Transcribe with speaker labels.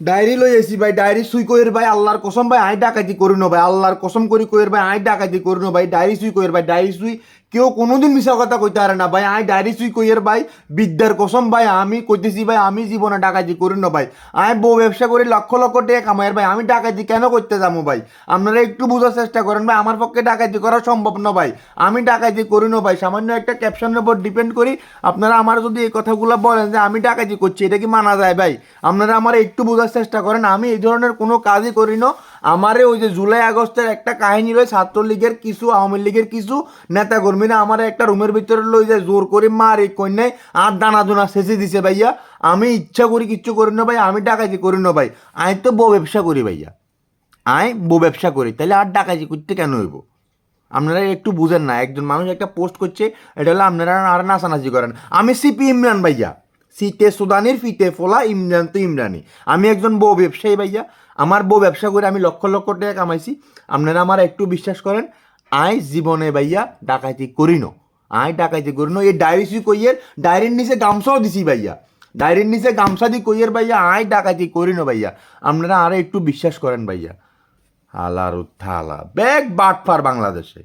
Speaker 1: Diary লই আইছি ভাই, ডায়েরি সুই কইর ভাই, আল্লাহর কসম ভাই আই ডাকাতি করি না ভাই, আল্লাহর কসম করি কইর ভাই আই ডাকাতি করি না ভাই, ডায়েরি সুই কইর ভাই, ডায়েরি সুই কেউ কোনোদিন মিছা কথা কইতে পারে না ভাই, আই ডায়েরি সুই কইর ভাই, বিদ্যার কসম ভাই আমি কইতেছি ভাই, আমি জীবনে ডাকাতি করি না ভাই, আমি বউ ব্যবসা করি লক্ষ লক্ষ টাকা কামাইয়ের ভাই, আমি ডাকাতি কেন করতে যাবো ভাই? আপনারা একটু বোঝার চেষ্টা করেন ভাই, আমার পক্ষে ডাকাতি করা সম্ভব না ভাই, আমি ডাকাতি করি না ভাই, সামান্য একটা ক্যাপশনের উপর ডিপেন্ড করি। আপনারা আমার যদি এই কথাগুলো বলেন যে আমি ডাকাতি করছি, এটা কি মানা যায় ভাই? আপনারা আমার একটু বোঝার চেষ্টা করেন, আমি এই ধরনের কোনো কাজই করি না। আমারে ওই যে জুলাই আগস্টের একটা কাহিনী রয়েছে, ছাত্রলীগের কিছু আওয়ামী লীগের কিছু নেতা কর্মীরা আমার একটা রুমের ভিতরে লই যায় জোর করে মারি কন্যায় আর দানা দোনা শেষে দিছে ভাইয়া। আমি ইচ্ছা করি কিচ্ছু করি না ভাই, আমি ডাকাতি করি না ভাই, আমি তো বউ ব্যবসা করি ভাইয়া, আমি বউ ব্যবসা করি, তাহলে আর ডাকাতি করতে কেন হইব? আপনারা একটু বুঝেন না, একজন মানুষ একটা পোস্ট করছে, এটা হলো আপনারা আর নাচানাচি করেন। আমি সিপি ইমরান ভাইয়া, শীতে সুদানির ফিতে ফোলা ইমরান তো ইমরানি, আমি একজন বউ ব্যবসায়ী ভাইয়া, আমার বউ ব্যবসা করে আমি লক্ষ লক্ষ টাকা কামাইছি। আপনারা আমার একটু বিশ্বাস করেন, আই জীবনে ভাইয়া ডাকাতি করি না, আই ডাকাতি করি না। এই ডায়েরি সুই কইয়ের, ডায়েরির নিচে গামছাও দিছি ভাইয়া, ডায়েরির নিচে গামছা দি কইয়ের ভাইয়া, আই ডাকাতি করি না ভাইয়া, আপনারা আরো একটু বিশ্বাস করেন ভাইয়া। হালার উত্থালা ব্যাগ বাটফার বাংলাদেশে।